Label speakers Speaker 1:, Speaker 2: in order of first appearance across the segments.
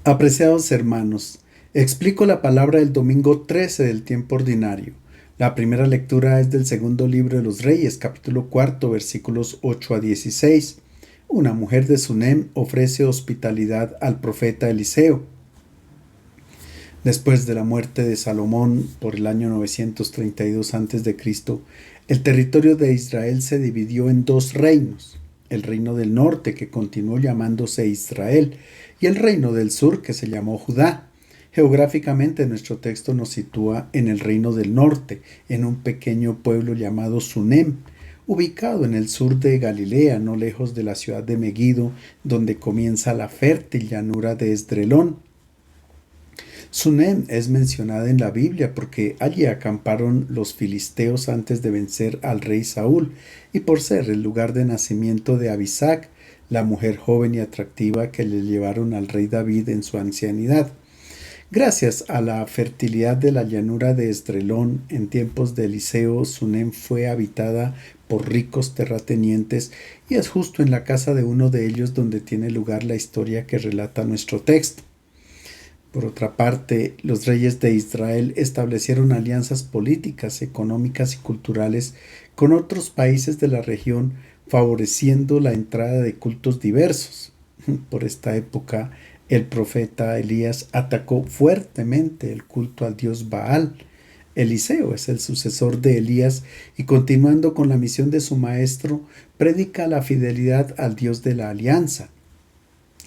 Speaker 1: Apreciados hermanos, explico la palabra del domingo 13 del tiempo ordinario. La primera lectura es del segundo libro de los Reyes, capítulo cuarto, versículos 8 a 16. Una mujer de Sunem ofrece hospitalidad al profeta Eliseo. Después de la muerte de Salomón por el año 932 a.C., el territorio de Israel se dividió en dos reinos: el reino del norte, que continuó llamándose Israel, y el reino del sur, que se llamó Judá. Geográficamente, nuestro texto nos sitúa en el reino del norte, en un pequeño pueblo llamado Sunem, ubicado en el sur de Galilea, no lejos de la ciudad de Megido, donde comienza la fértil llanura de Esdrelón. Sunem es mencionada en la Biblia porque allí acamparon los filisteos antes de vencer al rey Saúl, y por ser el lugar de nacimiento de Abisac, la mujer joven y atractiva que le llevaron al rey David en su ancianidad. Gracias a la fertilidad de la llanura de Esdrelón, en tiempos de Eliseo, Sunem fue habitada por ricos terratenientes, y es justo en la casa de uno de ellos donde tiene lugar la historia que relata nuestro texto. Por otra parte, los reyes de Israel establecieron alianzas políticas, económicas y culturales con otros países de la región, favoreciendo la entrada de cultos diversos. Por esta época, el profeta Elías atacó fuertemente el culto al dios Baal. Eliseo es el sucesor de Elías y, continuando con la misión de su maestro, predica la fidelidad al Dios de la alianza.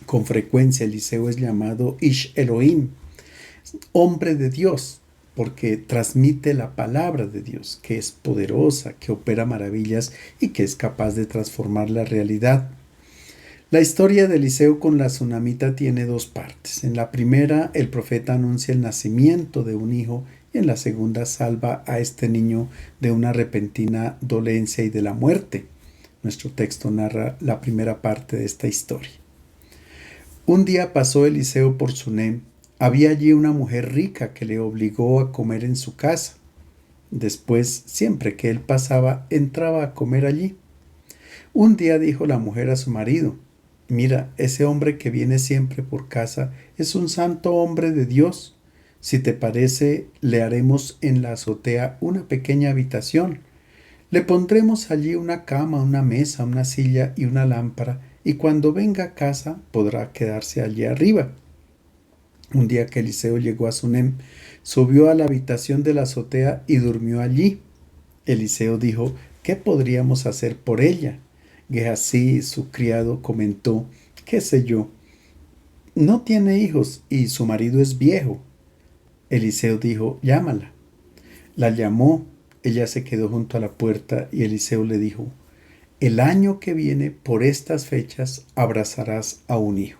Speaker 1: Con frecuencia Eliseo es llamado Ish Elohim, hombre de Dios, porque transmite la palabra de Dios, que es poderosa, que opera maravillas y que es capaz de transformar la realidad. La historia de Eliseo con la tsunamita tiene dos partes. En la primera, el profeta anuncia el nacimiento de un hijo, y en la segunda salva a este niño de una repentina dolencia y de la muerte. Nuestro texto narra la primera parte de esta historia. Un día pasó Eliseo por Sunem. Había allí una mujer rica que le obligó a comer en su casa. Después, siempre que él pasaba, entraba a comer allí. Un día dijo la mujer a su marido: «Mira, ese hombre que viene siempre por casa es un santo hombre de Dios. Si te parece, le haremos en la azotea una pequeña habitación. Le pondremos allí una cama, una mesa, una silla y una lámpara, y cuando venga a casa podrá quedarse allí arriba». Un día que Eliseo llegó a Sunem, subió a la habitación de la azotea y durmió allí. Eliseo dijo: «¿Qué podríamos hacer por ella?». Gehazi, su criado, comentó: «¿Qué sé yo? No tiene hijos y su marido es viejo». Eliseo dijo: «Llámala». La llamó. Ella se quedó junto a la puerta y Eliseo le dijo: «El año que viene, por estas fechas, abrazarás a un hijo».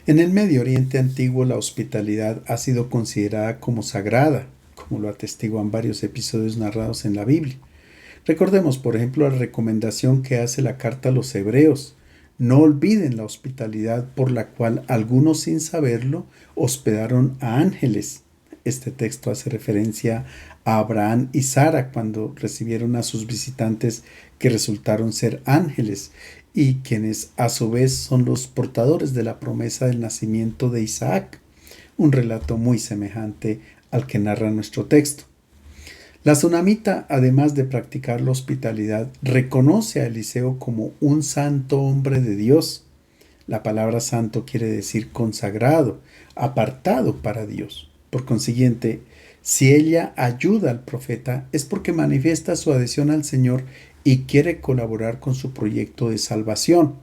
Speaker 1: En el Medio Oriente antiguo, la hospitalidad ha sido considerada como sagrada, como lo atestiguan varios episodios narrados en la Biblia. Recordemos, por ejemplo, la recomendación que hace la carta a los Hebreos: «No olviden la hospitalidad por la cual algunos, sin saberlo, hospedaron a ángeles». Este texto hace referencia a Abraham y Sara cuando recibieron a sus visitantes, que resultaron ser ángeles, y quienes a su vez son los portadores de la promesa del nacimiento de Isaac, un relato muy semejante al que narra nuestro texto. La tsunamita, además de practicar la hospitalidad, reconoce a Eliseo como un santo hombre de Dios. La palabra santo quiere decir consagrado, apartado para Dios. Por consiguiente, si ella ayuda al profeta, es porque manifiesta su adhesión al Señor y quiere colaborar con su proyecto de salvación.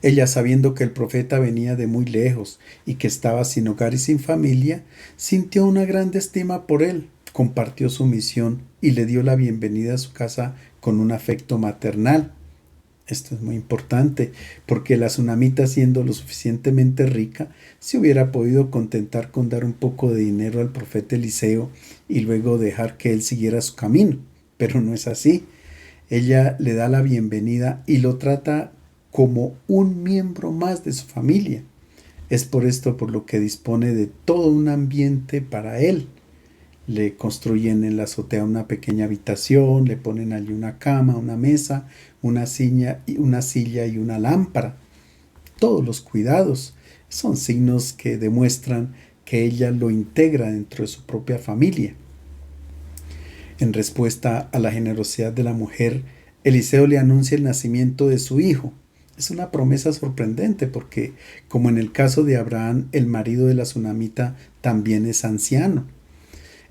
Speaker 1: Ella, sabiendo que el profeta venía de muy lejos y que estaba sin hogar y sin familia, sintió una grande estima por él, compartió su misión y le dio la bienvenida a su casa con un afecto maternal. Esto es muy importante, porque la tsunamita, siendo lo suficientemente rica, se hubiera podido contentar con dar un poco de dinero al profeta Eliseo y luego dejar que él siguiera su camino. Pero no es así. Ella le da la bienvenida y lo trata como un miembro más de su familia. Es por esto por lo que dispone de todo un ambiente para él. Le construyen en la azotea una pequeña habitación, le ponen allí una cama, una mesa, una silla y una lámpara. todos los cuidados. Son signos que demuestran que ella lo integra dentro de su propia familia. En respuesta a la generosidad de la mujer, Eliseo le anuncia el nacimiento de su hijo. Es una promesa sorprendente porque, como en el caso de Abraham, el marido de la sunamita también es anciano.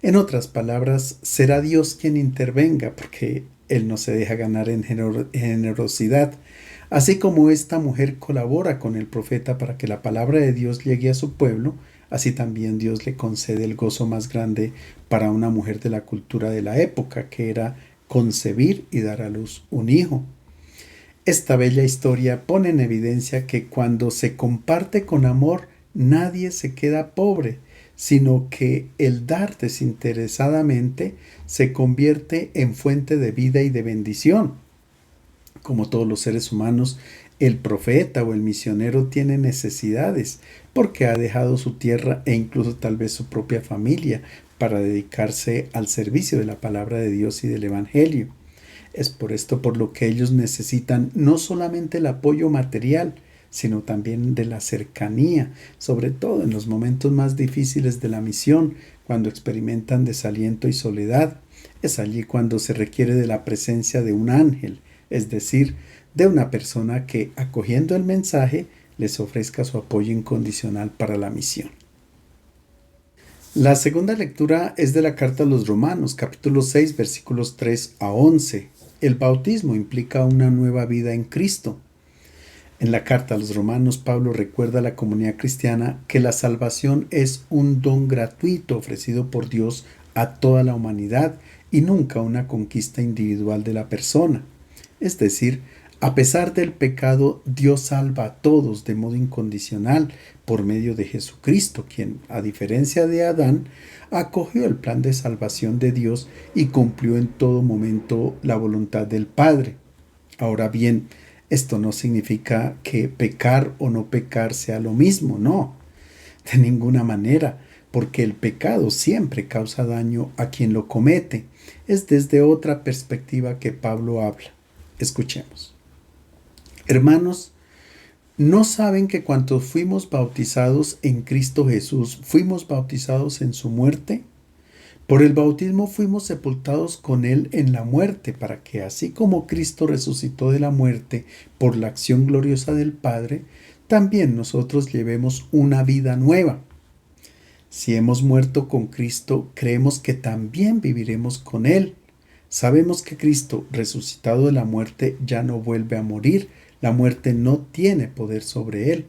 Speaker 1: En otras palabras, será Dios quien intervenga porque Él no se deja ganar en generosidad. Así como esta mujer colabora con el profeta para que la palabra de Dios llegue a su pueblo, así también Dios le concede el gozo más grande para una mujer de la cultura de la época, que era concebir y dar a luz un hijo. Esta bella historia pone en evidencia que cuando se comparte con amor, nadie se queda pobre, sino que el dar desinteresadamente se convierte en fuente de vida y de bendición. Como todos los seres humanos, el profeta o el misionero tiene necesidades porque ha dejado su tierra e incluso tal vez su propia familia para dedicarse al servicio de la palabra de Dios y del Evangelio. Es por esto por lo que ellos necesitan no solamente el apoyo material, sino también de la cercanía, sobre todo en los momentos más difíciles de la misión, cuando experimentan desaliento y soledad. Es allí cuando se requiere de la presencia de un ángel, es decir, de una persona que, acogiendo el mensaje, les ofrezca su apoyo incondicional para la misión. La segunda lectura es de la carta a los Romanos, capítulo 6, versículos 3 a 11. El bautismo implica una nueva vida en Cristo. En la carta a los Romanos, Pablo recuerda a la comunidad cristiana que la salvación es un don gratuito ofrecido por Dios a toda la humanidad y nunca una conquista individual de la persona. Es decir, a pesar del pecado, Dios salva a todos de modo incondicional por medio de Jesucristo, quien, a diferencia de Adán, acogió el plan de salvación de Dios y cumplió en todo momento la voluntad del Padre. Ahora bien, esto no significa que pecar o no pecar sea lo mismo, no, de ninguna manera, porque el pecado siempre causa daño a quien lo comete. Es desde otra perspectiva que Pablo habla. Escuchemos. Hermanos, ¿no saben que cuantos fuimos bautizados en Cristo Jesús, fuimos bautizados en su muerte? Por el bautismo fuimos sepultados con Él en la muerte, para que así como Cristo resucitó de la muerte por la acción gloriosa del Padre, también nosotros llevemos una vida nueva. Si hemos muerto con Cristo, creemos que también viviremos con Él. Sabemos que Cristo, resucitado de la muerte, ya no vuelve a morir. La muerte no tiene poder sobre Él.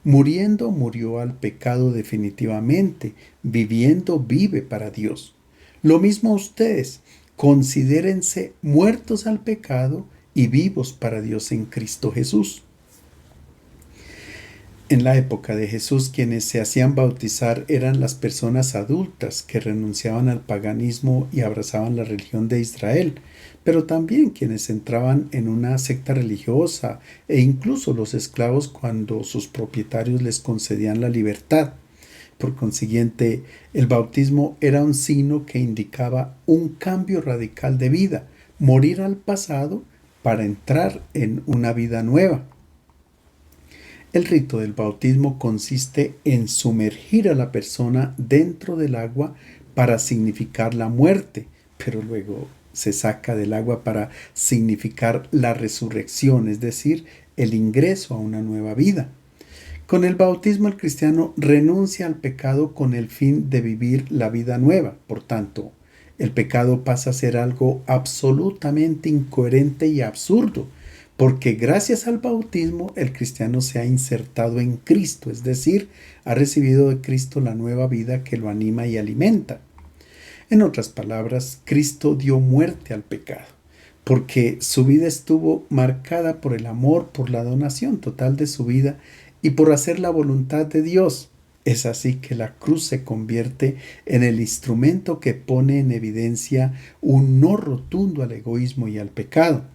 Speaker 1: Muriendo, murió al pecado definitivamente. Viviendo, vive para Dios. Lo mismo ustedes, considérense muertos al pecado y vivos para Dios en Cristo Jesús. En la época de Jesús, quienes se hacían bautizar eran las personas adultas que renunciaban al paganismo y abrazaban la religión de Israel, pero también quienes entraban en una secta religiosa e incluso los esclavos cuando sus propietarios les concedían la libertad. Por consiguiente, el bautismo era un signo que indicaba un cambio radical de vida, morir al pasado para entrar en una vida nueva. El rito del bautismo consiste en sumergir a la persona dentro del agua para significar la muerte, pero luego se saca del agua para significar la resurrección, es decir, el ingreso a una nueva vida. Con el bautismo el cristiano renuncia al pecado con el fin de vivir la vida nueva. Por tanto, el pecado pasa a ser algo absolutamente incoherente y absurdo, porque gracias al bautismo el cristiano se ha insertado en Cristo, es decir, ha recibido de Cristo la nueva vida que lo anima y alimenta. En otras palabras, Cristo dio muerte al pecado, porque su vida estuvo marcada por el amor, por la donación total de su vida y por hacer la voluntad de Dios. Es así que la cruz se convierte en el instrumento que pone en evidencia un no rotundo al egoísmo y al pecado.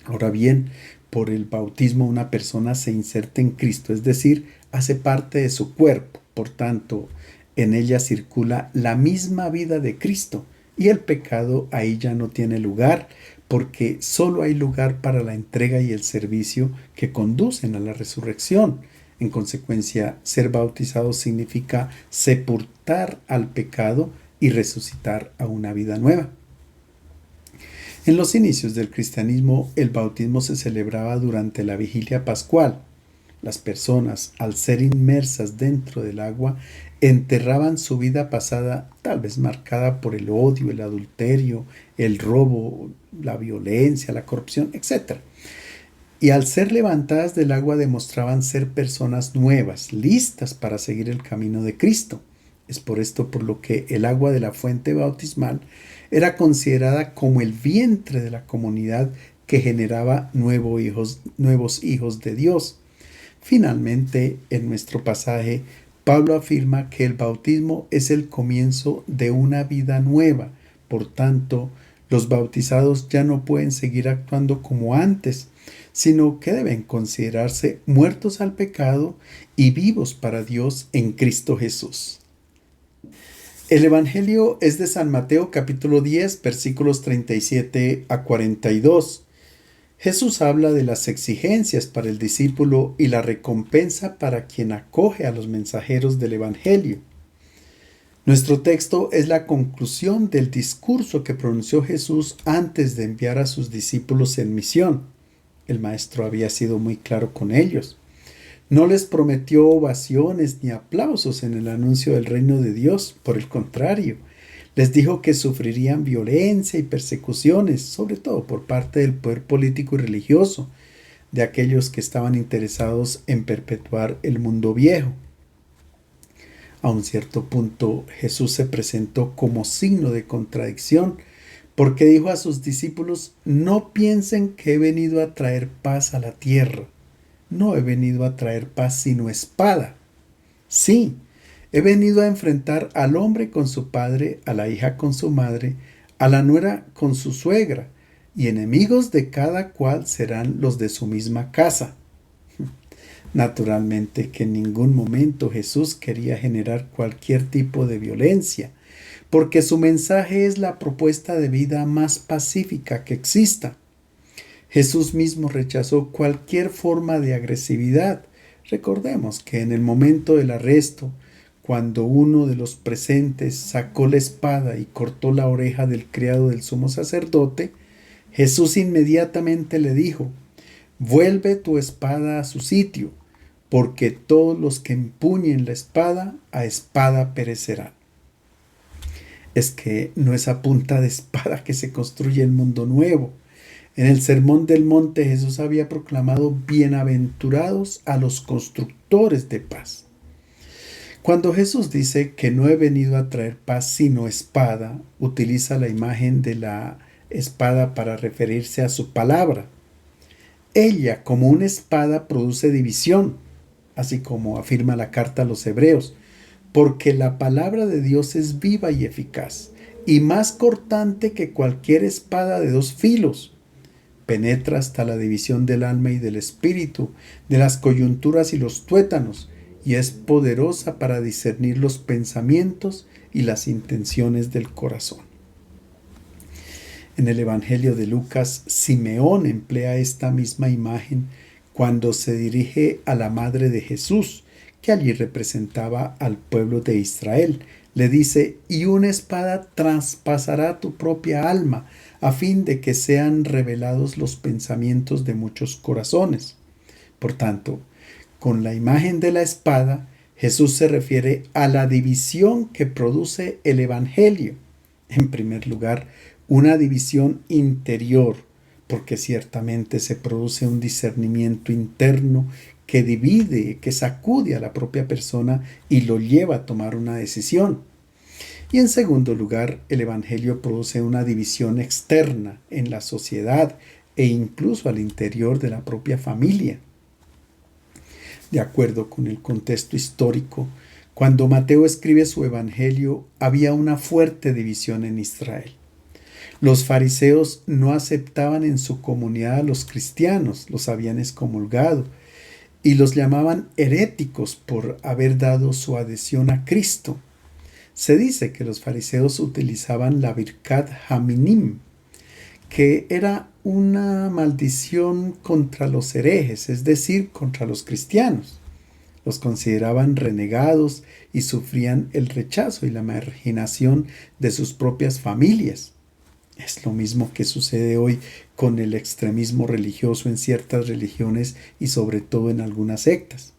Speaker 1: Ahora bien, por el bautismo una persona se inserta en Cristo, es decir, hace parte de su cuerpo. Por tanto, en ella circula la misma vida de Cristo y el pecado ahí ya no tiene lugar, porque solo hay lugar para la entrega y el servicio que conducen a la resurrección. En consecuencia, ser bautizado significa sepultar al pecado y resucitar a una vida nueva. En los inicios del cristianismo, el bautismo se celebraba durante la vigilia pascual. Las personas, al ser inmersas dentro del agua, enterraban su vida pasada, tal vez marcada por el odio, el adulterio, el robo, la violencia, la corrupción, etc. Y al ser levantadas del agua demostraban ser personas nuevas, listas para seguir el camino de Cristo. Es por esto por lo que el agua de la fuente bautismal era considerada como el vientre de la comunidad que generaba nuevos hijos de Dios. Finalmente, en nuestro pasaje, Pablo afirma que el bautismo es el comienzo de una vida nueva. Por tanto, los bautizados ya no pueden seguir actuando como antes, sino que deben considerarse muertos al pecado y vivos para Dios en Cristo Jesús. El Evangelio es de San Mateo capítulo 10 versículos 37 a 42. Jesús habla de las exigencias para el discípulo y la recompensa para quien acoge a los mensajeros del Evangelio. Nuestro texto es la conclusión del discurso que pronunció Jesús antes de enviar a sus discípulos en misión. El Maestro había sido muy claro con ellos. No les prometió ovaciones ni aplausos en el anuncio del reino de Dios, por el contrario, les dijo que sufrirían violencia y persecuciones, sobre todo por parte del poder político y religioso, de aquellos que estaban interesados en perpetuar el mundo viejo. A un cierto punto, Jesús se presentó como signo de contradicción, porque dijo a sus discípulos: no piensen que he venido a traer paz a la tierra. No he venido a traer paz sino espada. Sí, he venido a enfrentar al hombre con su padre, a la hija con su madre, a la nuera con su suegra, y enemigos de cada cual serán los de su misma casa. Naturalmente que en ningún momento Jesús quería generar cualquier tipo de violencia, porque su mensaje es la propuesta de vida más pacífica que exista. Jesús mismo rechazó cualquier forma de agresividad. Recordemos que en el momento del arresto, cuando uno de los presentes sacó la espada y cortó la oreja del criado del sumo sacerdote, Jesús inmediatamente le dijo: vuelve tu espada a su sitio, porque todos los que empuñen la espada, a espada perecerán. Es que no es a punta de espada que se construye el mundo nuevo. En el Sermón del Monte Jesús había proclamado: bienaventurados a los constructores de paz. Cuando Jesús dice que no he venido a traer paz sino espada, utiliza la imagen de la espada para referirse a su palabra. Ella, como una espada, produce división, así como afirma la carta a los Hebreos, porque la palabra de Dios es viva y eficaz, y más cortante que cualquier espada de dos filos. Penetra hasta la división del alma y del espíritu, de las coyunturas y los tuétanos, y es poderosa para discernir los pensamientos y las intenciones del corazón. En el Evangelio de Lucas, Simeón emplea esta misma imagen cuando se dirige a la madre de Jesús, que allí representaba al pueblo de Israel. Le dice: y una espada traspasará tu propia alma, a fin de que sean revelados los pensamientos de muchos corazones. Por tanto, con la imagen de la espada, Jesús se refiere a la división que produce el Evangelio. En primer lugar, una división interior, porque ciertamente se produce un discernimiento interno que divide, que sacude a la propia persona y lo lleva a tomar una decisión. Y en segundo lugar, el Evangelio produce una división externa en la sociedad e incluso al interior de la propia familia. De acuerdo con el contexto histórico, cuando Mateo escribe su Evangelio, había una fuerte división en Israel. Los fariseos no aceptaban en su comunidad a los cristianos, los habían excomulgado, y los llamaban heréticos por haber dado su adhesión a Cristo. Se dice que los fariseos utilizaban la Birkat Haminim, que era una maldición contra los herejes, es decir, contra los cristianos. Los consideraban renegados y sufrían el rechazo y la marginación de sus propias familias. Es lo mismo que sucede hoy con el extremismo religioso en ciertas religiones y sobre todo en algunas sectas.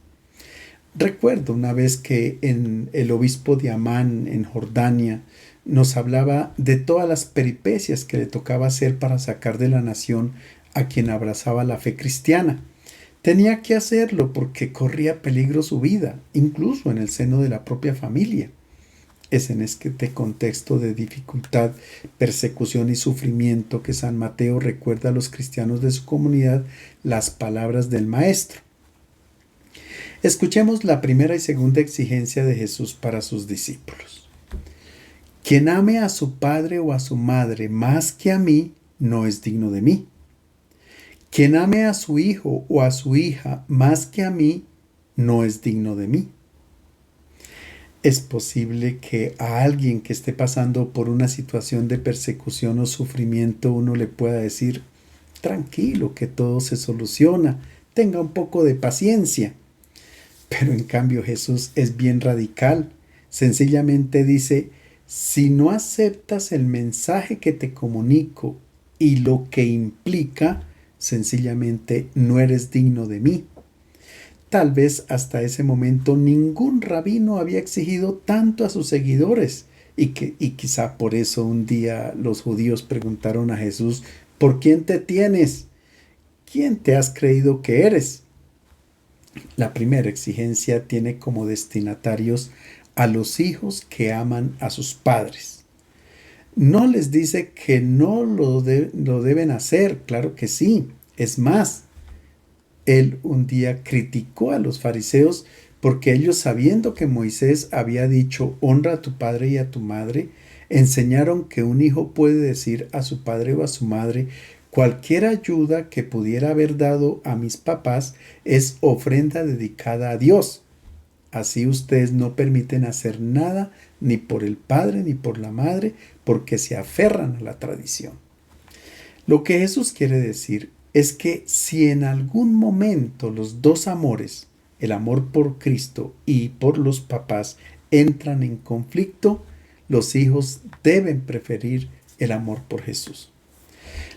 Speaker 1: Recuerdo una vez que el obispo de Amán en Jordania nos hablaba de todas las peripecias que le tocaba hacer para sacar de la nación a quien abrazaba la fe cristiana. Tenía que hacerlo porque corría peligro su vida, incluso en el seno de la propia familia. Es en este contexto de dificultad, persecución y sufrimiento que San Mateo recuerda a los cristianos de su comunidad las palabras del Maestro. Escuchemos la primera y segunda exigencia de Jesús para sus discípulos. Quien ame a su padre o a su madre más que a mí, no es digno de mí. Quien ame a su hijo o a su hija más que a mí, no es digno de mí. Es posible que a alguien que esté pasando por una situación de persecución o sufrimiento uno le pueda decir, tranquilo, que todo se soluciona, tenga un poco de paciencia. Pero en cambio Jesús es bien radical. Sencillamente dice, si no aceptas el mensaje que te comunico y lo que implica, sencillamente no eres digno de mí. Tal vez hasta ese momento ningún rabino había exigido tanto a sus seguidores y quizá por eso un día los judíos preguntaron a Jesús, ¿por quién te tienes? ¿Quién te has creído que eres? La primera exigencia tiene como destinatarios a los hijos que aman a sus padres. No les dice que no lo deben hacer, claro que sí. Es más, él un día criticó a los fariseos porque ellos, sabiendo que Moisés había dicho honra a tu padre y a tu madre, enseñaron que un hijo puede decir a su padre o a su madre, cualquier ayuda que pudiera haber dado a mis papás es ofrenda dedicada a Dios. Así ustedes no permiten hacer nada ni por el padre ni por la madre porque se aferran a la tradición. Lo que Jesús quiere decir es que si en algún momento los dos amores, el amor por Cristo y por los papás, entran en conflicto, los hijos deben preferir el amor por Jesús.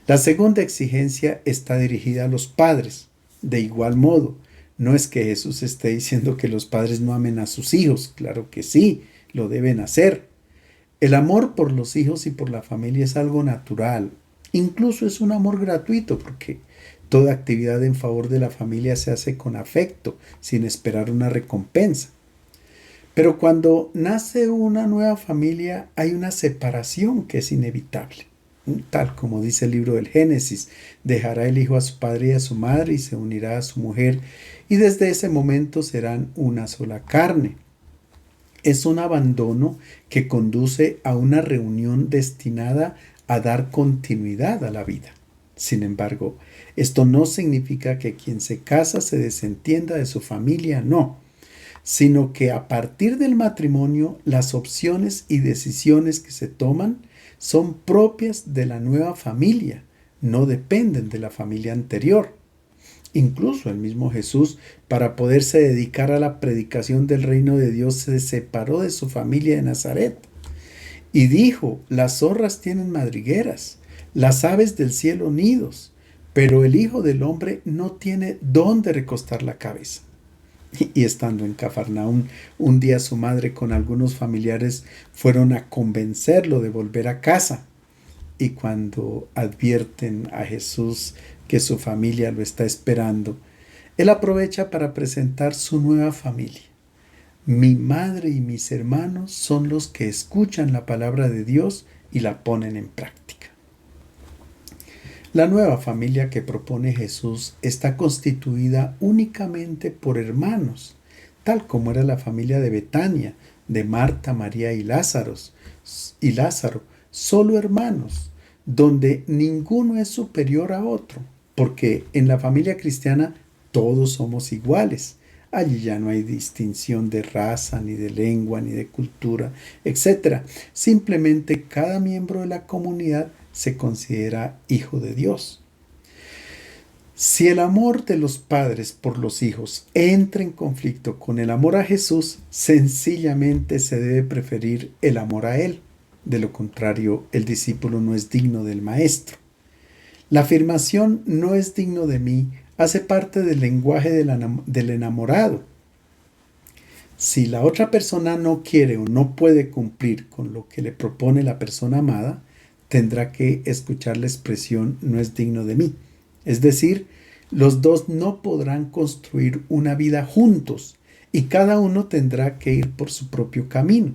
Speaker 1: La segunda exigencia está dirigida a los padres. De igual modo, no es que Jesús esté diciendo que los padres no amen a sus hijos, claro que sí, lo deben hacer. El amor por los hijos y por la familia es algo natural. Incluso es un amor gratuito porque toda actividad en favor de la familia se hace con afecto, sin esperar una recompensa. Pero cuando nace una nueva familia hay una separación que es inevitable. Tal como dice el libro del Génesis, dejará el hijo a su padre y a su madre y se unirá a su mujer y desde ese momento serán una sola carne. Es un abandono que conduce a una reunión destinada a dar continuidad a la vida. Sin embargo, esto no significa que quien se casa se desentienda de su familia, no, sino que a partir del matrimonio las opciones y decisiones que se toman son propias de la nueva familia, no dependen de la familia anterior. Incluso el mismo Jesús, para poderse dedicar a la predicación del reino de Dios, se separó de su familia de Nazaret y dijo, las zorras tienen madrigueras, las aves del cielo nidos, pero el Hijo del Hombre no tiene dónde recostar la cabeza. Y estando en Cafarnaúm, un día su madre con algunos familiares fueron a convencerlo de volver a casa. Y cuando advierten a Jesús que su familia lo está esperando, él aprovecha para presentar su nueva familia. Mi madre y mis hermanos son los que escuchan la palabra de Dios y la ponen en práctica. La nueva familia que propone Jesús está constituida únicamente por hermanos, tal como era la familia de Betania, de Marta, María y Lázaro, solo hermanos, donde ninguno es superior a otro, porque en la familia cristiana todos somos iguales. Allí ya no hay distinción de raza, ni de lengua, ni de cultura, etc. Simplemente cada miembro de la comunidad se considera hijo de Dios. Si el amor de los padres por los hijos entra en conflicto con el amor a Jesús, sencillamente se debe preferir el amor a Él. De lo contrario, el discípulo no es digno del maestro. La afirmación "no es digno de mí" hace parte del lenguaje del enamorado. Si la otra persona no quiere o no puede cumplir con lo que le propone la persona amada, tendrá que escuchar la expresión "no es digno de mí". Es decir, los dos no podrán construir una vida juntos y cada uno tendrá que ir por su propio camino.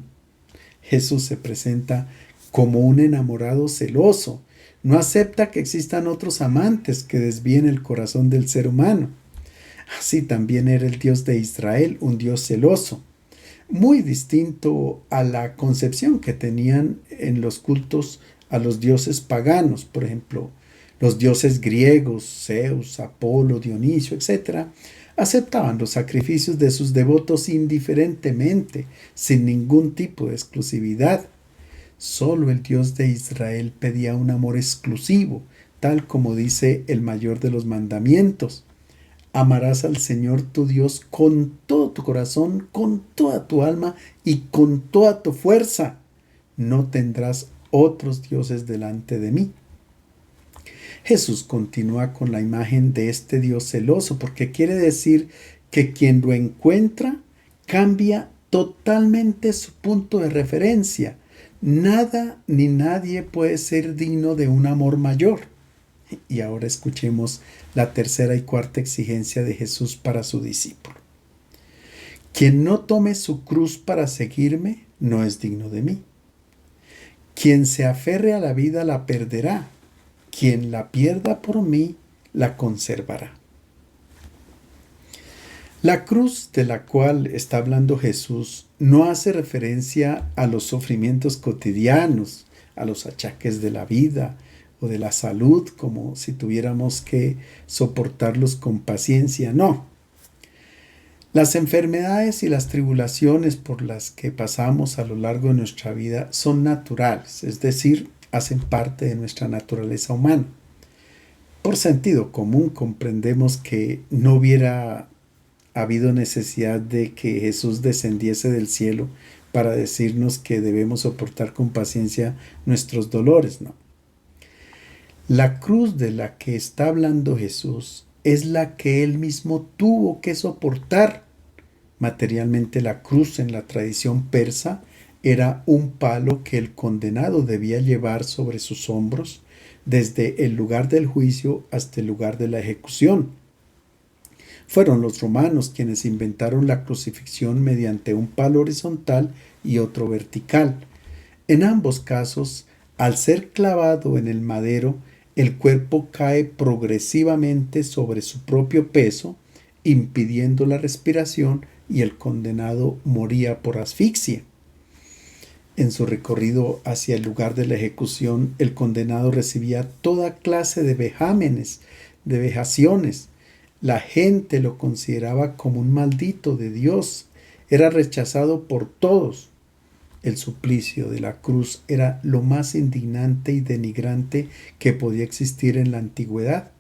Speaker 1: Jesús se presenta como un enamorado celoso. No acepta que existan otros amantes que desvíen el corazón del ser humano. Así también era el Dios de Israel, un Dios celoso, muy distinto a la concepción que tenían en los cultos a los dioses paganos. Por ejemplo, los dioses griegos, Zeus, Apolo, Dionisio, etc., aceptaban los sacrificios de sus devotos indiferentemente, sin ningún tipo de exclusividad. Solo el Dios de Israel pedía un amor exclusivo, tal como dice el mayor de los mandamientos. Amarás al Señor tu Dios con todo tu corazón, con toda tu alma y con toda tu fuerza. No tendrás otros dioses delante de mí. Jesús continúa con la imagen de este Dios celoso, porque quiere decir que quien lo encuentra cambia totalmente su punto de referencia. Nada ni nadie puede ser digno de un amor mayor. Y ahora escuchemos la tercera y cuarta exigencia de Jesús para su discípulo. Quien no tome su cruz para seguirme no es digno de mí. Quien se aferre a la vida la perderá. Quien la pierda por mí la conservará. La cruz de la cual está hablando Jesús no hace referencia a los sufrimientos cotidianos, a los achaques de la vida o de la salud, como si tuviéramos que soportarlos con paciencia. No. Las enfermedades y las tribulaciones por las que pasamos a lo largo de nuestra vida son naturales, es decir, hacen parte de nuestra naturaleza humana. Por sentido común comprendemos que no hubiera habido necesidad de que Jesús descendiese del cielo para decirnos que debemos soportar con paciencia nuestros dolores, no. La cruz de la que está hablando Jesús es la que él mismo tuvo que soportar. Materialmente, la cruz en la tradición persa era un palo que el condenado debía llevar sobre sus hombros desde el lugar del juicio hasta el lugar de la ejecución. Fueron los romanos quienes inventaron la crucifixión mediante un palo horizontal y otro vertical. En ambos casos, al ser clavado en el madero, el cuerpo cae progresivamente sobre su propio peso, impidiendo la respiración, y el condenado moría por asfixia. En su recorrido hacia el lugar de la ejecución, el condenado recibía toda clase de vejámenes, de vejaciones. La gente lo consideraba como un maldito de Dios. Era rechazado por todos. El suplicio de la cruz era lo más indignante y denigrante que podía existir en la antigüedad.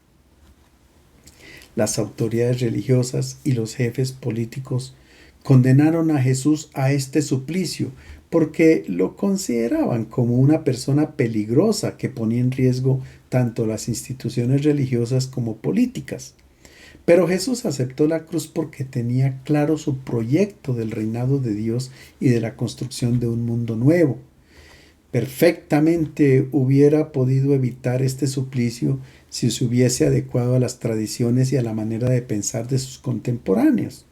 Speaker 1: Las autoridades religiosas y los jefes políticos condenaron a Jesús a este suplicio porque lo consideraban como una persona peligrosa que ponía en riesgo tanto las instituciones religiosas como políticas. Pero Jesús aceptó la cruz porque tenía claro su proyecto del reinado de Dios y de la construcción de un mundo nuevo. Perfectamente hubiera podido evitar este suplicio si se hubiese adecuado a las tradiciones y a la manera de pensar de sus contemporáneos.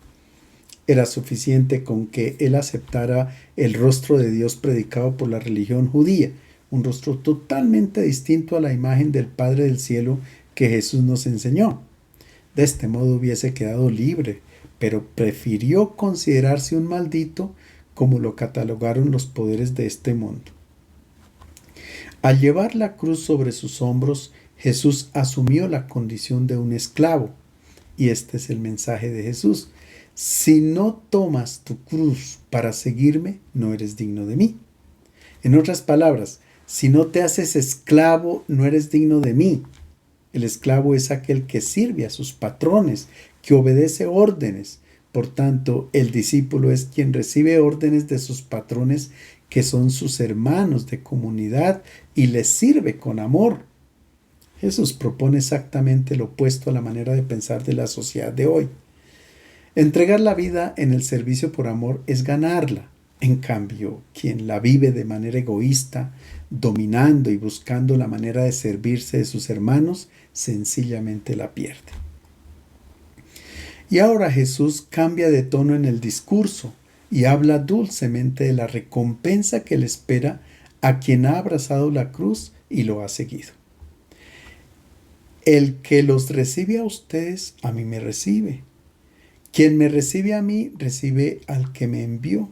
Speaker 1: Era suficiente con que él aceptara el rostro de Dios predicado por la religión judía, un rostro totalmente distinto a la imagen del Padre del Cielo que Jesús nos enseñó. De este modo hubiese quedado libre, pero prefirió considerarse un maldito como lo catalogaron los poderes de este mundo. Al llevar la cruz sobre sus hombros, Jesús asumió la condición de un esclavo. Y este es el mensaje de Jesús. Si no tomas tu cruz para seguirme, no eres digno de mí. En otras palabras, Si no te haces esclavo, no eres digno de mí. El esclavo es aquel que sirve a sus patrones, que obedece órdenes. Por tanto, el discípulo es quien recibe órdenes de sus patrones, que son sus hermanos de comunidad, y les sirve con amor. Jesús propone exactamente lo opuesto a la manera de pensar de la sociedad de hoy. Entregar la vida en el servicio por amor es ganarla. En cambio, quien la vive de manera egoísta, dominando y buscando la manera de servirse de sus hermanos, sencillamente la pierde. Y ahora Jesús cambia de tono en el discurso y habla dulcemente de la recompensa que le espera a quien ha abrazado la cruz y lo ha seguido. El que los recibe a ustedes, a mí me recibe. Quien me recibe a mí, recibe al que me envió.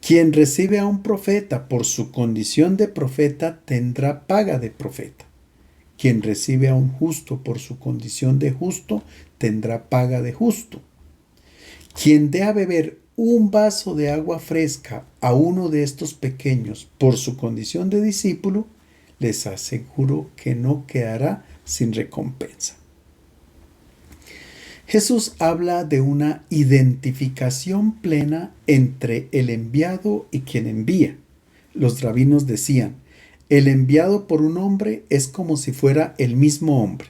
Speaker 1: Quien recibe a un profeta por su condición de profeta, tendrá paga de profeta. Quien recibe a un justo por su condición de justo, tendrá paga de justo. Quien dé a beber un vaso de agua fresca a uno de estos pequeños por su condición de discípulo, les aseguro que no quedará sin recompensa. Jesús habla de una identificación plena entre el enviado y quien envía. Los rabinos decían, el enviado por un hombre es como si fuera el mismo hombre.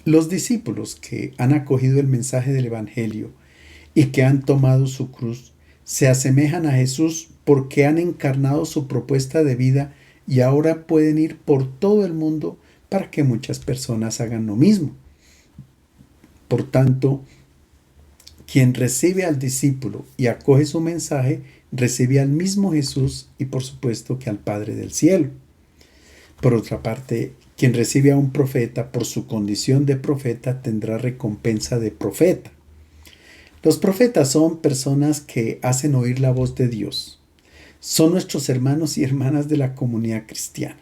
Speaker 1: Los discípulos que han acogido el mensaje del Evangelio y que han tomado su cruz se asemejan a Jesús porque han encarnado su propuesta de vida y ahora pueden ir por todo el mundo para que muchas personas hagan lo mismo. Por tanto, quien recibe al discípulo y acoge su mensaje, recibe al mismo Jesús y por supuesto que al Padre del cielo. Por otra parte, quien recibe a un profeta por su condición de profeta tendrá recompensa de profeta. Los profetas son personas que hacen oír la voz de Dios. Son nuestros hermanos y hermanas de la comunidad cristiana.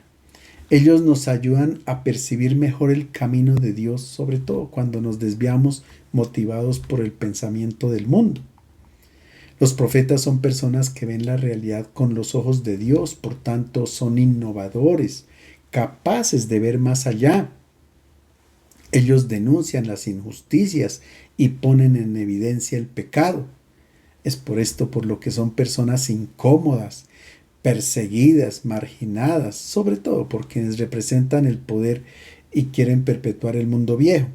Speaker 1: Ellos nos ayudan a percibir mejor el camino de Dios, sobre todo cuando nos desviamos motivados por el pensamiento del mundo. Los profetas son personas que ven la realidad con los ojos de Dios, por tanto son innovadores, capaces de ver más allá. Ellos denuncian las injusticias y ponen en evidencia el pecado. Es por esto por lo que son personas incómodas, perseguidas, marginadas, sobre todo por quienes representan el poder y quieren perpetuar el mundo viejo.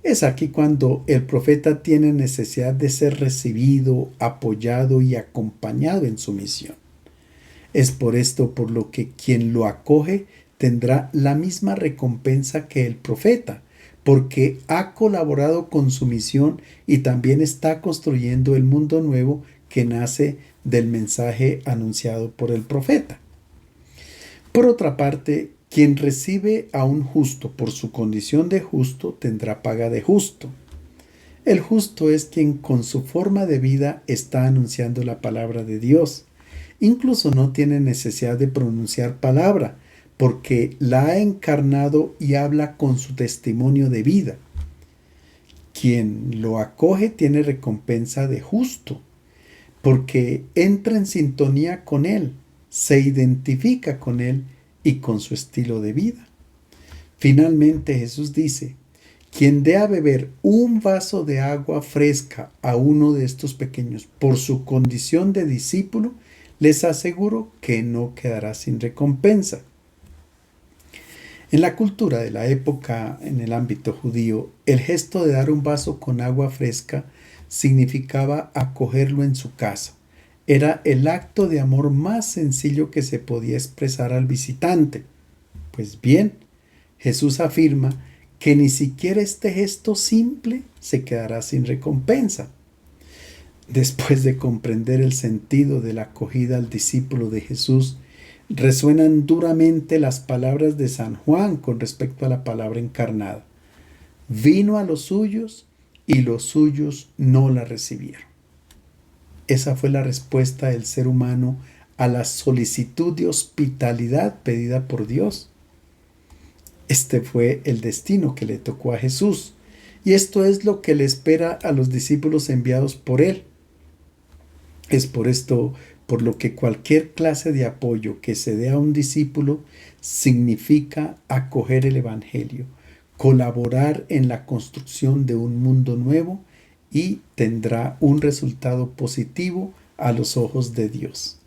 Speaker 1: Es aquí cuando el profeta tiene necesidad de ser recibido, apoyado y acompañado en su misión. Es por esto por lo que quien lo acoge tendrá la misma recompensa que el profeta, porque ha colaborado con su misión y también está construyendo el mundo nuevo que nace del mensaje anunciado por el profeta. Por otra parte, quien recibe a un justo por su condición de justo tendrá paga de justo. El justo es quien con su forma de vida está anunciando la palabra de Dios. Incluso no tiene necesidad de pronunciar palabra, porque la ha encarnado y habla con su testimonio de vida. Quien lo acoge tiene recompensa de justo, porque entra en sintonía con él, se identifica con él y con su estilo de vida. Finalmente Jesús dice, quien dé a beber un vaso de agua fresca a uno de estos pequeños por su condición de discípulo, les aseguro que no quedará sin recompensa. En la cultura de la época, en el ámbito judío, el gesto de dar un vaso con agua fresca significaba acogerlo en su casa. Era el acto de amor más sencillo que se podía expresar al visitante. Pues bien, Jesús afirma que ni siquiera este gesto simple se quedará sin recompensa. Después de comprender el sentido de la acogida al discípulo de Jesús, resuenan duramente las palabras de San Juan con respecto a la palabra encarnada. Vino a los suyos y los suyos no la recibieron. Esa fue la respuesta del ser humano a la solicitud de hospitalidad pedida por Dios. Este fue el destino que le tocó a Jesús, y esto es lo que le espera a los discípulos enviados por él. Es por esto por lo que cualquier clase de apoyo que se dé a un discípulo significa acoger el Evangelio, colaborar en la construcción de un mundo nuevo y tendrá un resultado positivo a los ojos de Dios.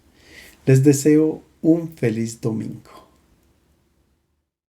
Speaker 1: Les deseo un feliz domingo.